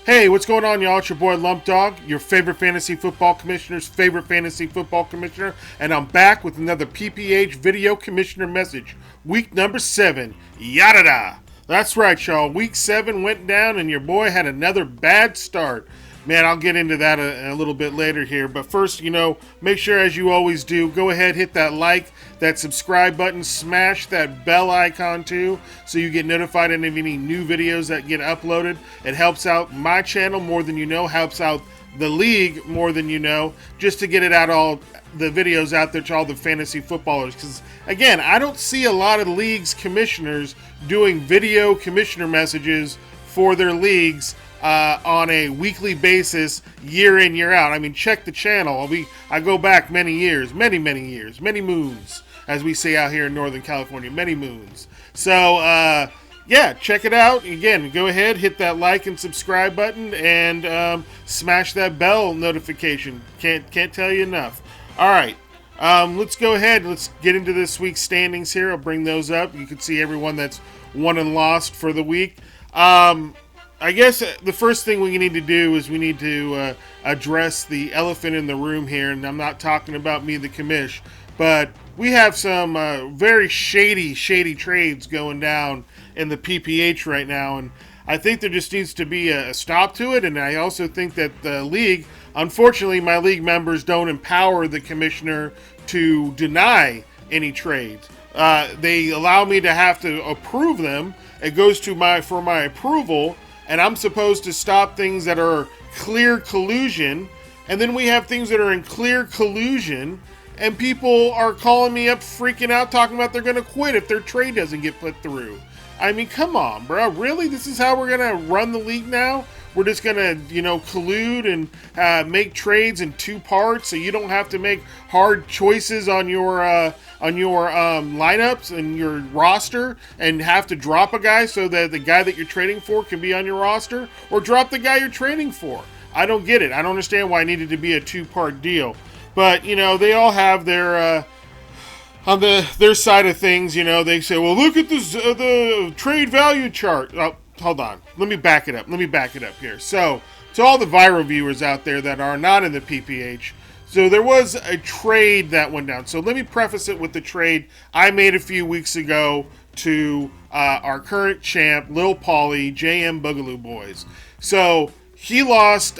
Hey, what's going on, y'all? It's your boy Lump Dog, your favorite fantasy football commissioner's favorite fantasy football commissioner, and I'm back with another PPH video commissioner message. Week number 7. Yada da. That's right, y'all. Week 7 went down, and your boy had another bad start. Man, I'll get into that a little bit later here. But first, make sure, as you always do, go ahead, hit that like, that subscribe button, smash that bell icon too, so you get notified of any new videos that get uploaded. It helps out my channel more than you know, helps out the league more than you know, just to get it out, all the videos out there to all the fantasy footballers. Because, again, I don't see a lot of leagues commissioners doing video commissioner messages for their leagues on a weekly basis, year in, year out. I mean, check the channel. I go back many years, many years, many moons, as we say out here in Northern California, many moons. So, yeah, check it out. Again, go ahead, hit that like and subscribe button, and smash that bell notification. Can't tell you enough. All right. Let's go ahead. Let's get into this week's standings here. I'll bring those up. You can see everyone that's won and lost for the week. I guess the first thing we need to do is we need to address the elephant in the room here, and I'm not talking about me, the commish, but we have some very shady trades going down in the PPH right now, and I think there just needs to be a stop to it, and I also think that the league, unfortunately, my league members don't empower the commissioner to deny any trades. They allow me to have to approve them. It goes to for my approval, and I'm supposed to stop things that are clear collusion, and then we have things that are in clear collusion, and people are calling me up freaking out talking about they're going to quit if their trade doesn't get put through. I mean, come on, bro. Really? This is how we're going to run the league now? We're just going to, collude and make trades in two parts so you don't have to make hard choices on your lineups and your roster and have to drop a guy so that the guy that you're trading for can be on your roster, or drop the guy you're trading for. I don't get it. I don't understand why it needed to be a two-part deal. But, they all have their... on their side of things, they say, well, look at this, the trade value chart. Oh, hold on. Let me back it up here. So, to all the viral viewers out there that are not in the PPH, so there was a trade that went down. So let me preface it with the trade I made a few weeks ago to our current champ, Lil Pauly, JM Boogaloo Boys. So he lost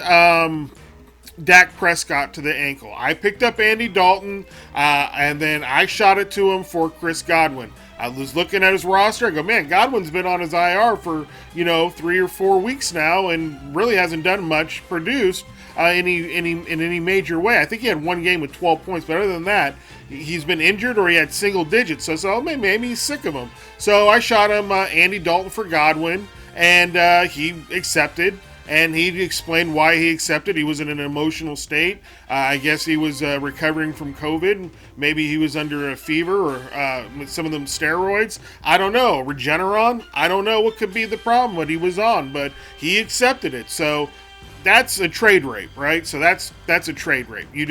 Dak Prescott to the ankle. I picked up Andy Dalton, and then I shot it to him for Chris Godwin. I was looking at his roster. I go, man, Godwin's been on his IR for 3 or 4 weeks now, and really hasn't done much produced in any major way. I think he had one game with 12 points, but other than that, he's been injured or he had single digits. So maybe he's sick of him. So I shot him Andy Dalton for Godwin, and he accepted. And he explained why he accepted. He was in an emotional state. I guess he was recovering from COVID. Maybe he was under a fever or some of them steroids. I don't know. Regeneron? I don't know what could be the problem what he was on, but he accepted it. So that's a trade rape, right? So that's a trade rape. You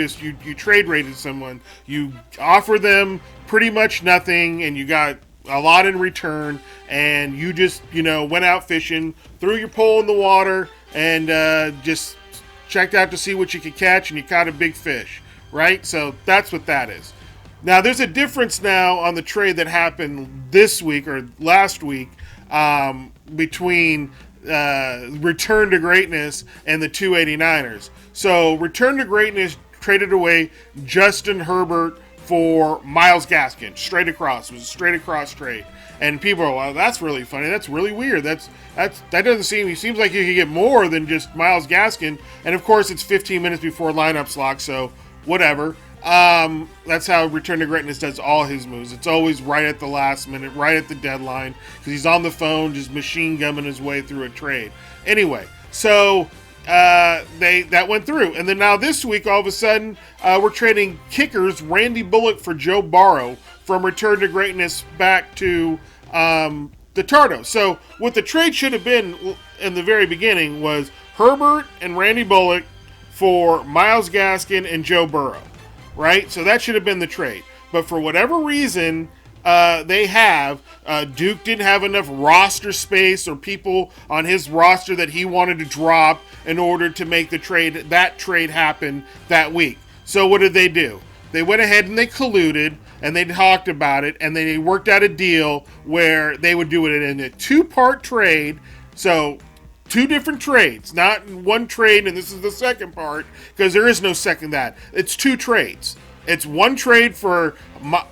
trade rated someone. You offer them pretty much nothing, and you got a lot in return, and you just went out fishing, threw your pole in the water, and just checked out to see what you could catch, and you caught a big fish, right? So that's what that is. Now, there's a difference now on the trade that happened this week or last week between Return to Greatness and the 289ers. So Return to Greatness traded away Justin Herbert for Myles Gaskin, straight across. It was a straight across trade. And people are, well, that's really funny. That's really weird. That doesn't seem, he seems like you could get more than just Myles Gaskin. And of course, it's 15 minutes before lineups lock, so whatever. That's how Return to Greatness does all his moves. It's always right at the last minute, right at the deadline, because he's on the phone just machine gumming his way through a trade. Anyway, so that went through. And then now this week, all of a sudden, we're trading kickers Randy Bullock for Joe Burrow from Return to Greatness back to the Tardo. So what the trade should have been in the very beginning was Herbert and Randy Bullock for Myles Gaskin and Joe Burrow, right? So that should have been the trade. But for whatever reason, they have. Duke didn't have enough roster space or people on his roster that he wanted to drop in order to make that trade happen that week. So what did they do? They went ahead and they colluded and they talked about it and they worked out a deal where they would do it in a 2-part trade. So 2 different trades, not one trade, and this is the second part, because there is no second that. It's 2 trades. It's 1 trade for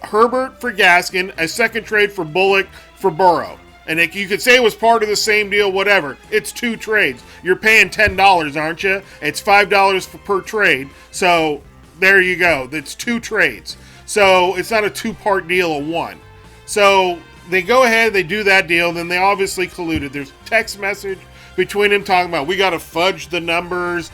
Herbert for Gaskin, a second trade for Bullock for Burrow. And you could say it was part of the same deal, whatever. It's 2 trades. You're paying $10, aren't you? It's $5 per trade. So there you go. That's 2 trades. So it's not a 2-part deal of 1. So they go ahead, they do that deal, then they obviously colluded. There's text message between them talking about we got to fudge the numbers.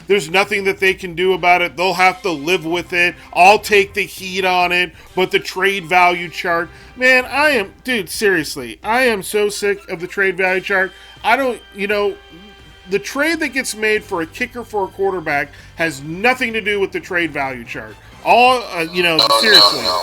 There's nothing that they can do about it. They'll have to live with it. I'll take the heat on it. But the trade value chart, man, seriously, I am so sick of the trade value chart. The trade that gets made for a kicker for a quarterback has nothing to do with the trade value chart. Seriously. No.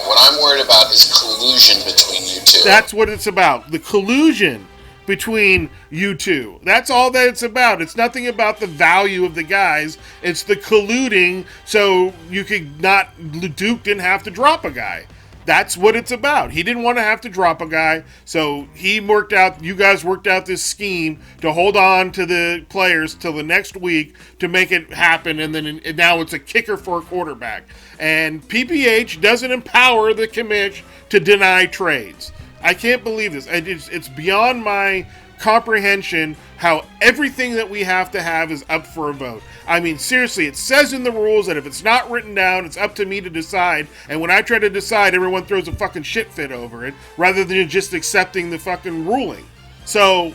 What I'm worried about is collusion between you two. That's what it's about. The collusion between you two. That's all that it's about. It's nothing about the value of the guys. It's the colluding so Duke didn't have to drop a guy. That's what it's about. He didn't want to have to drop a guy, so you guys worked out this scheme to hold on to the players till the next week to make it happen, and now it's a kicker for a quarterback. And PPH doesn't empower the commish to deny trades. I can't believe this. It's beyond my comprehension how everything that we have to have is up for a vote. I mean, seriously, it says in the rules that if it's not written down, it's up to me to decide. And when I try to decide, everyone throws a fucking shit fit over it rather than just accepting the fucking ruling. So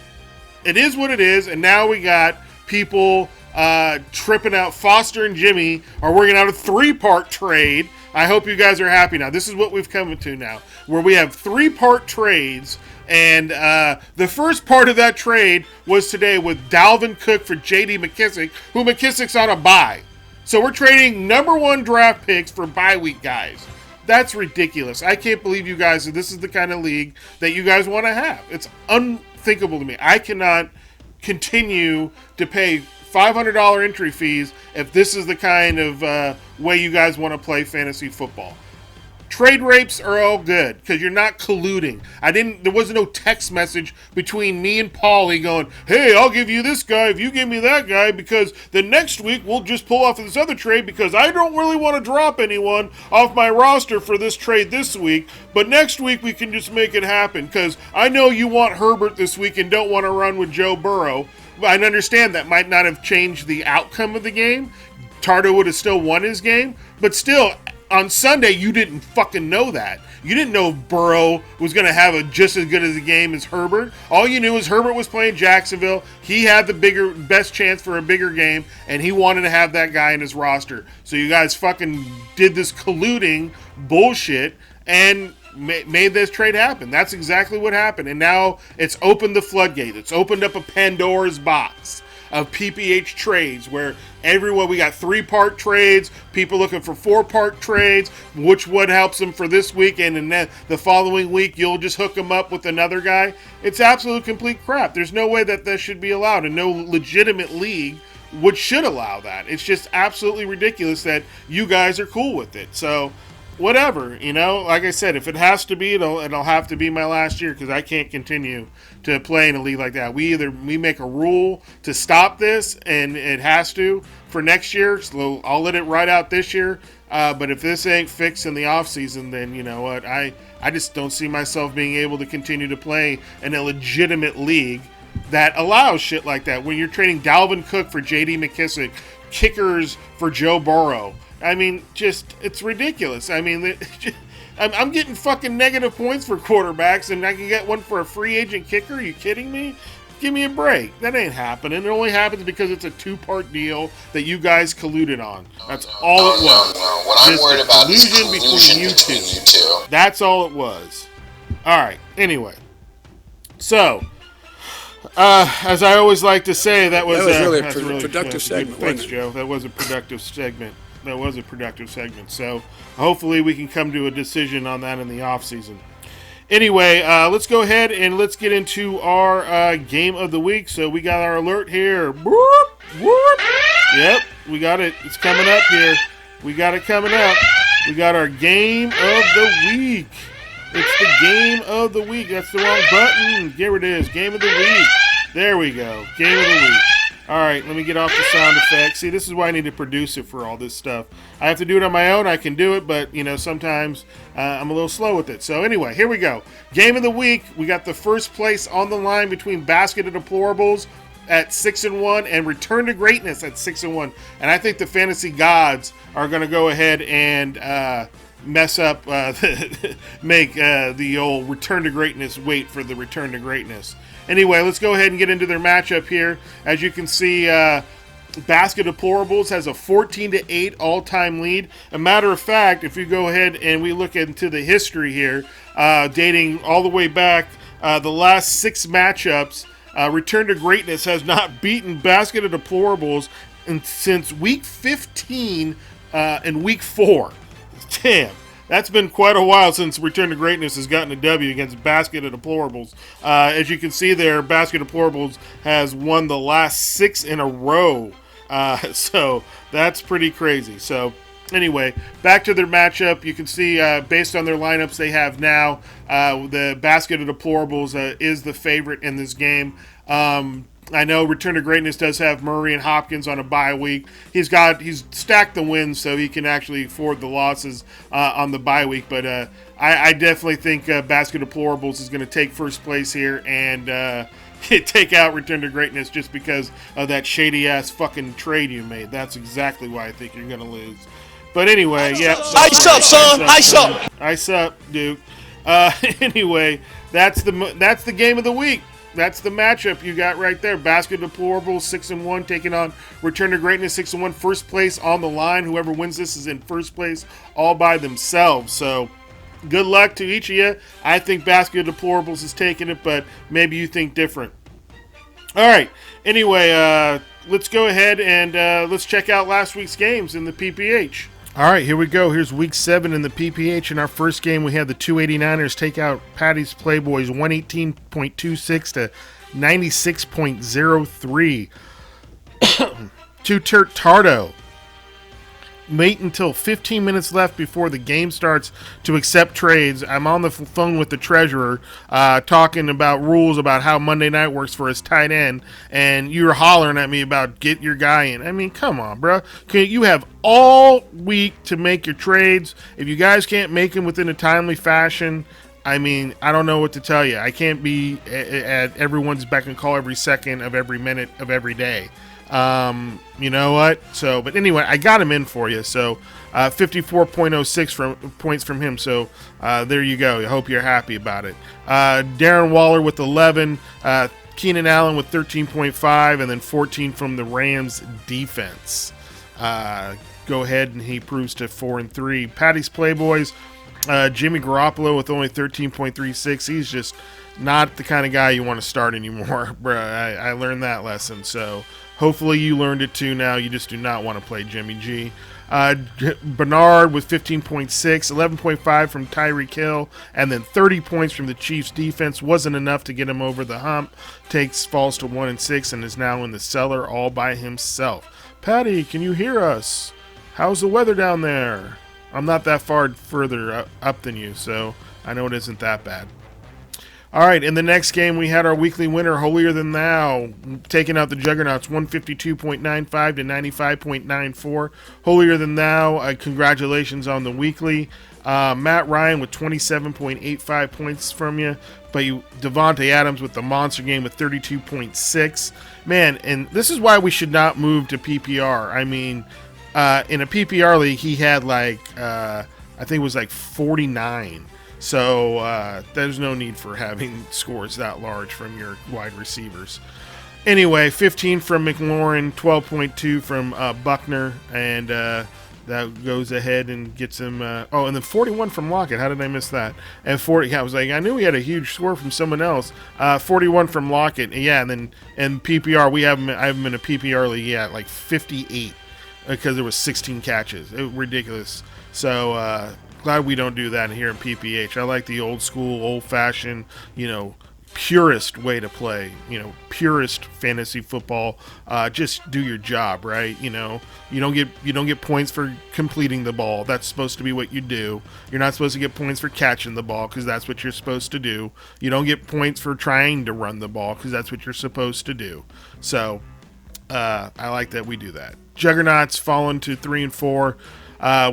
it is what it is. And now we got people tripping out. Foster and Jimmy are working out a 3-part trade. I hope you guys are happy now. This is what we've come to now, where we have 3-part trades. And the first part of that trade was today with Dalvin Cook for J.D. McKissick, who McKissick's on a bye. So we're trading number 1 draft picks for bye week guys. That's ridiculous. I can't believe you guys, this is the kind of league that you guys want to have. It's unthinkable to me. I cannot continue to pay $500 entry fees if this is the kind of way you guys want to play fantasy football. Trade rapes are all good because you're not colluding. There wasn't no text message between me and Paulie going, hey, I'll give you this guy if you give me that guy, because the next week we'll just pull off this other trade because I don't really want to drop anyone off my roster for this trade this week, but next week we can just make it happen because I know you want Herbert this week and don't want to run with Joe Burrow. I understand that might not have changed the outcome of the game. Tardo would have still won his game, but still, on Sunday, you didn't fucking know that. You didn't know Burrow was going to have just as good as a game as Herbert. All you knew is Herbert was playing Jacksonville. He had the best chance for a bigger game, and he wanted to have that guy in his roster. So you guys fucking did this colluding bullshit and made this trade happen. That's exactly what happened. And now it's opened the floodgate. It's opened up a Pandora's box of PPH trades where we got 3-part trades, people looking for 4-part trades, which one helps them for this week, and then the following week you'll just hook them up with another guy. It's absolute complete crap. There's no way that this should be allowed, and no legitimate league should allow that. It's just absolutely ridiculous that you guys are cool with it. So whatever, like I said, if it has to be, it'll have to be my last year because I can't continue to play in a league like that. We make a rule to stop this, and it has to for next year. So I'll let it ride out this year. But if this ain't fixed in the off season, then you know what? I just don't see myself being able to continue to play in a legitimate league that allows shit like that. When you're trading Dalvin Cook for J.D. McKissick, kickers for Joe Burrow. I mean, it's ridiculous. I mean, I'm getting fucking negative points for quarterbacks, and I can get one for a free agent kicker? Are you kidding me? Give me a break. That ain't happening. It only happens because it's a 2-part deal that you guys colluded on. That's all it was. No. What I'm worried about is collusion between you two. That's all it was. All right. Anyway. So, as I always like to say, that was really a productive segment. Thanks, Joe. That was a productive segment. So hopefully we can come to a decision on that in the off season. Anyway, let's go ahead and let's get into our game of the week. So we got our alert here. Whoop, whoop. Yep, we got it. It's coming up here. We got it coming up. We got our game of the week. It's the game of the week. That's the wrong button. Here it is. Game of the week. There we go. Game of the week. All right, let me get off the sound effects. See, this is why I need to produce it for all this stuff. I have to do it on my own. I can do it, but, sometimes I'm a little slow with it. So anyway, here we go. Game of the week. We got the first place on the line between Basket of Deplorables at 6-1 and Return to Greatness at 6-1. And I think the fantasy gods are going to go ahead and mess up, make the old Return to Greatness wait for the Return to Greatness. Anyway, let's go ahead and get into their matchup here. As you can see, Basket Deplorables has a 14-8 all-time lead. A matter of fact, if you go ahead and we look into the history here, dating all the way back, the last 6 matchups, Return to Greatness has not beaten Basket of Deplorables since Week 15 and Week 4. Damn. That's been quite a while since Return to Greatness has gotten a W against Basket of Deplorables. As you can see there, Basket of Deplorables has won the last 6 in a row. So that's pretty crazy. So anyway, back to their matchup. You can see based on their lineups they have now, the Basket of Deplorables is the favorite in this game. I know Return to Greatness does have Murray and Hopkins on a bye week. He's stacked the wins, so he can actually afford the losses on the bye week. But I definitely think Basket Deplorables is going to take first place here and take out Return to Greatness just because of that shady-ass fucking trade you made. That's exactly why I think you're going to lose. But anyway, yeah. Ice up, son! Ice up! Ice up, Duke. Anyway, that's the game of the week. That's the matchup you got right there. Basket Deplorables 6-1 taking on Return to Greatness 6-1. First place on the line. Whoever wins this is in first place all by themselves. So good luck to each of you. I think Basket Deplorables is taking it, but maybe you think different. All right. Anyway, let's go ahead and let's check out last week's games in the PPH. All right, here we go. Here's week 7 in the PPH. In our first game, we had the 289ers take out Patty's Playboys 118.26 to 96.03. To Tardo. Wait until 15 minutes left before the game starts to accept trades. I'm on the phone with the treasurer talking about rules about how Monday night works for his tight end, and you're hollering at me about get your guy in. I mean, come on, bro. You have all week to make your trades. If you guys can't make them within a timely fashion, I mean, I don't know what to tell you. I can't be at everyone's beck and call every second of every minute of every day. You know what? So, but anyway, I got him in for you. So, 54.06 points from him. So, there you go. I hope you're happy about it. Darren Waller with 11, Keenan Allen with 13.5, and then 14 from the Rams defense. Go ahead and he proves to 4-3. Patty's Playboys, Jimmy Garoppolo with only 13.36. He's just not the kind of guy you want to start anymore, bro. I learned that lesson. So, hopefully you learned it too now. You just do not want to play Jimmy G. Bernard with 15.6, 11.5 from Tyreek Hill, and then 30 points from the Chiefs defense. Wasn't enough to get him over the hump. Falls to 1-6 and is now in the cellar all by himself. Patty, can you hear us? How's the weather down there? I'm not that far further up than you, so I know it isn't that bad. All right, in the next game, we had our weekly winner, Holier Than Thou, taking out the Juggernauts, 152.95 to 95.94. Holier Than Thou, congratulations on the weekly. Matt Ryan with 27.85 points from you, but Devontae Adams with the monster game with 32.6. Man, and this is why we should not move to PPR. I mean, in a PPR league, he had I think it was 49. So there's no need for having scores that large from your wide receivers. Anyway, 15 from McLaurin, 12.2 from Buckner, and that goes ahead and gets him. And then 41 from Lockett. How did I miss that? And 40. Yeah, I knew we had a huge score from someone else. 41 from Lockett. Yeah, and then in PPR, I have him in a PPR league. Yeah, 58 because there was 16 catches. It was ridiculous. So Glad we don't do that here in PPH. I like the old school, old fashioned, purest way to play. Purest fantasy football. Just do your job, right? You don't get points for completing the ball. That's supposed to be what you do. You're not supposed to get points for catching the ball because that's what you're supposed to do. You don't get points for trying to run the ball because that's what you're supposed to do. So I like that we do that. Juggernauts fallen to 3-4.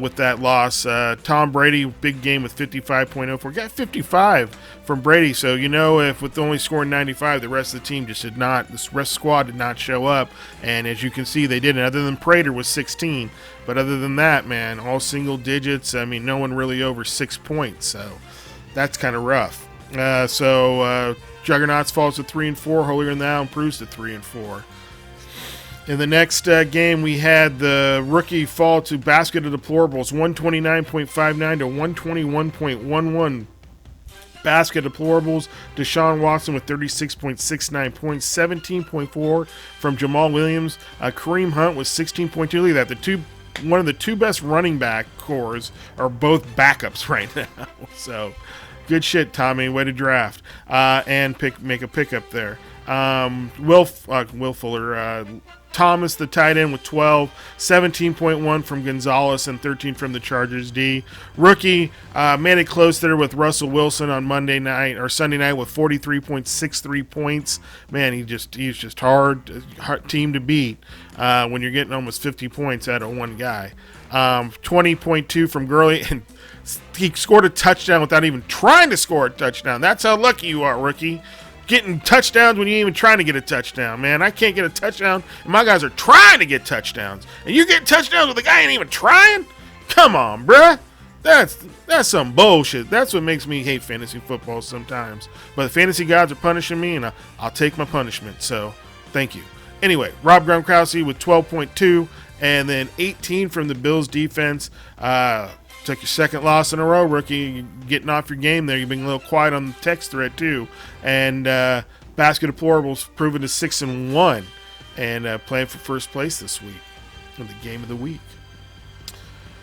With that loss. Tom Brady, big game with 55.04. Got 55 from Brady, so if with only scoring 95, the rest of the team just did not, this rest squad did not show up, and as you can see, they didn't, other than Prater was 16, but other than that, man, all single digits. No one really over 6 points, so that's kind of rough. Juggernauts falls to 3-4, Holier Than Thou improves to 3-4. In the next game, we had the rookie fall to basket of deplorables, 129.59 to 121.11. Basket deplorables. Deshaun Watson with 36.69 points, 17.4 from Jamal Williams. Kareem Hunt with 16.2. Look at that. One of the two best running back cores are both backups right now. So, good shit, Tommy. Way to draft and make a pickup there. Will Fuller. Thomas, the tight end, with 12, 17.1 from Gonzalez and 13 from the Chargers D. Rookie made it close there with Russell Wilson on Sunday night with 43.63 points. Man, he's just hard team to beat when you're getting almost 50 points out of one guy. 20.2 from Gurley, and he scored a touchdown without even trying to score a touchdown. That's how lucky you are, rookie. Getting touchdowns when you ain't even trying to get a touchdown, man. I can't get a touchdown, and my guys are trying to get touchdowns. And you get touchdowns with a guy ain't even trying? Come on, bruh. That's some bullshit. That's what makes me hate fantasy football sometimes. But the fantasy gods are punishing me, and I'll take my punishment. So, thank you. Anyway, Rob Gronkowski with 12.2, and then 18 from the Bills defense. Took your second loss in a row, rookie. Getting off your game there. You've been a little quiet on the text thread, too. And Basket Deplorables proven to 6-1 and playing for first place this week in the game of the week.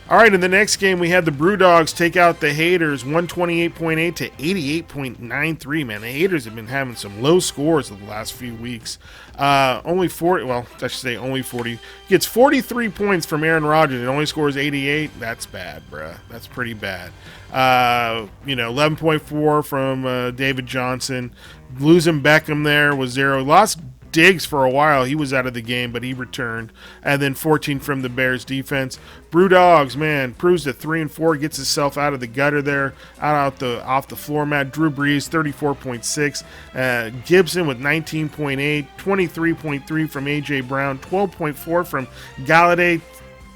All right, in the next game, we had the Brewdogs take out the Haters, 128.8 to 88.93. Man, the Haters have been having some low scores the last few weeks. Only 40, well, I should say only 40. Gets 43 points from Aaron Rodgers and only scores 88. That's bad, bruh. That's pretty bad. 11.4 from David Johnson. Losing Beckham there was 0. Lost Diggs for a while. He was out of the game, but he returned. And then 14 from the Bears defense. Brewdogs, man, proves to 3-4, gets himself out of the gutter there, off the floor mat. Drew Brees, 34.6. Gibson with 19.8, 23.3 from A.J. Brown, 12.4 from Galladay,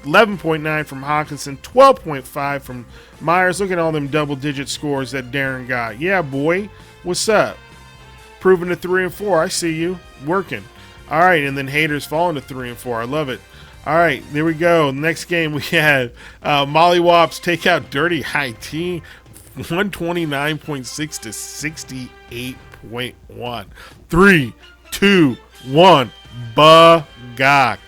11.9 from Hawkinson, 12.5 from Myers. Look at all them double-digit scores that Darren got. Yeah, boy. What's up? Proving to 3-4. I see you working. All right, and then Haters falling to 3-4. I love it. All right, there we go. Next game we had Mollywops take out Dirty High T, 129.6 to 68.1. 3, 2, 1. Bagok.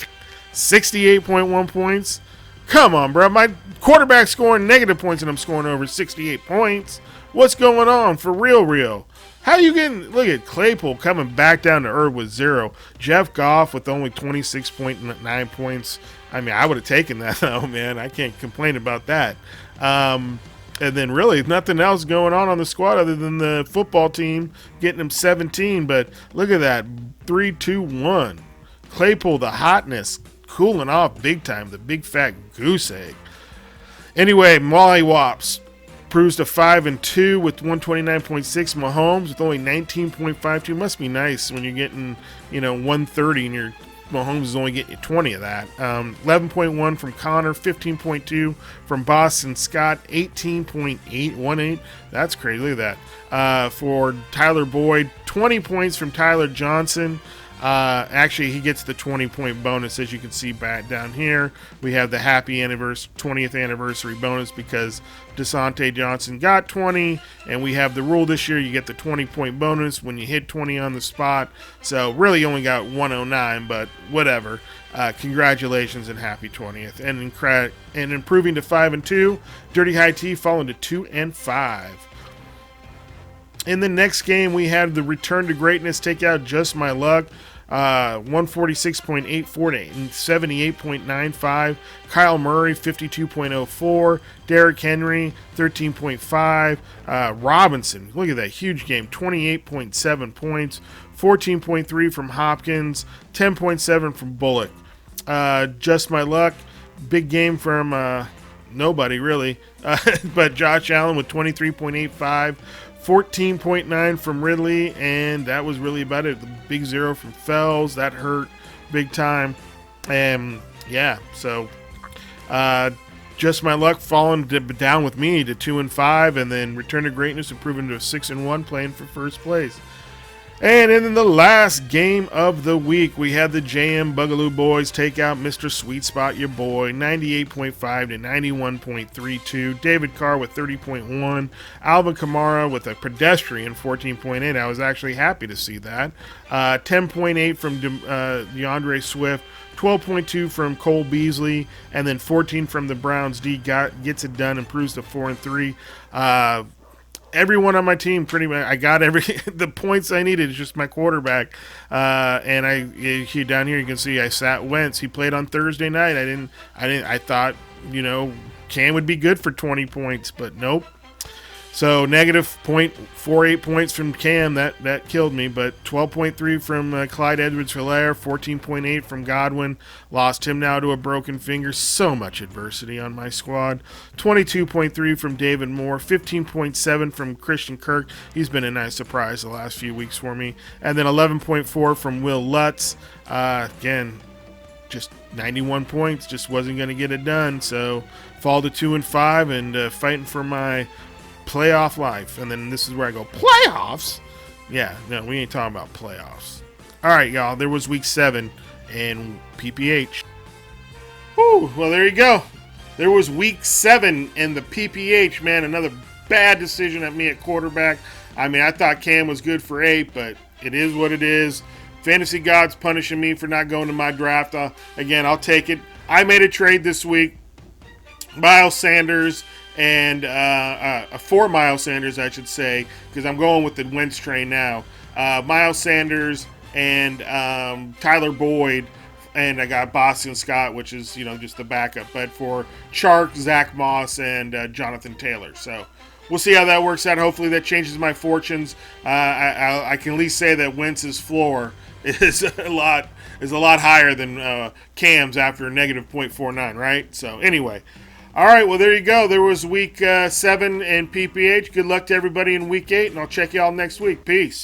68.1 points. Come on, bro. My quarterback scoring negative points and I'm scoring over 68 points. What's going on? For real? How you getting? Look at Claypool coming back down to earth with 0. Jeff Goff with only 26.9 points. I mean, I would have taken that, though, man. I can't complain about that. And then really nothing else going on the squad other than the football team getting them 17. But look at that. 3, 2, 1. Claypool, the hotness, cooling off big time. The big fat goose egg. Anyway, Mollywops proves to 5-2 with 129.6. Mahomes with only 19.52. Must be nice when you're getting 130 and your Mahomes is only getting you 20 of that. 11.1 from Connor, 15.2 from Boston Scott, 18.818. That's crazy. Look at that. For Tyler Boyd, 20 points from Tyler Johnson. Actually, he gets the 20-point bonus, as you can see back down here. We have the happy 20th anniversary bonus because Desante Johnson got 20, and we have the rule this year, you get the 20-point bonus when you hit 20 on the spot. So really only got 109, but whatever. Congratulations and happy 20th. And improving to 5-2, Dirty High Tea falling to 2-5. In the next game, we had the return to greatness take out Just My Luck. 146.84 to 78.95. Kyle Murray, 52.04. Derrick Henry, 13.5. Robinson, look at that huge game, 28.7 points. 14.3 from Hopkins, 10.7 from Bullock. Just My Luck, big game from nobody really, but Josh Allen with 23.85. 14.9 from Ridley, and that was really about it. The big 0 from Fells, that hurt big time. And yeah, so Just My Luck falling down with me to 2-5, and then Return to Greatness improving to 6-1, playing for first place. And in the last game of the week, we had the JM Bugaloo boys take out Mr. Sweet Spot, your boy, 98.5 to 91.32. David Carr with 30.1. Alvin Kamara with a pedestrian 14.8. I was actually happy to see that. 10.8 from DeAndre Swift. 12.2 from Cole Beasley, and then 14 from the Browns. Gets it done, improves to 4-3. Everyone on my team, pretty much, I got the points I needed. It's just my quarterback, and down here you can see I sat Wentz. He played on Thursday night. I thought Cam would be good for 20 points, but nope. So negative 0.48 points from Cam, that killed me, but 12.3 from Clyde Edwards-Helaire, 14.8 from Godwin, lost him now to a broken finger. So much adversity on my squad. 22.3 from David Moore, 15.7 from Christian Kirk. He's been a nice surprise the last few weeks for me. And then 11.4 from Will Lutz. Again, just 91 points, just wasn't going to get it done. So fall to 2-5 and fighting for my playoff life. And then this is where I go, playoffs? Yeah, no, we ain't talking about playoffs. All right, y'all, there was week 7 in PPH. Woo, well, there you go. There was week 7 in the PPH, man. Another bad decision at me at quarterback. I mean, I thought Cam was good for 8, but it is what it is. Fantasy God's punishing me for not going to my draft. Again, I'll take it. I made a trade this week. Miles Sanders and for Miles Sanders, I should say, because I'm going with the Wentz train now. Miles Sanders and Tyler Boyd, and I got Boston Scott, which is just the backup. But for Chark, Zach Moss, and Jonathan Taylor. So we'll see how that works out. Hopefully that changes my fortunes. I can at least say that Wentz's floor is a lot higher than Cam's after a negative 0.49, right? So anyway. All right, well, there you go. There was week 7 in PPH. Good luck to everybody in week 8, and I'll check you all next week. Peace.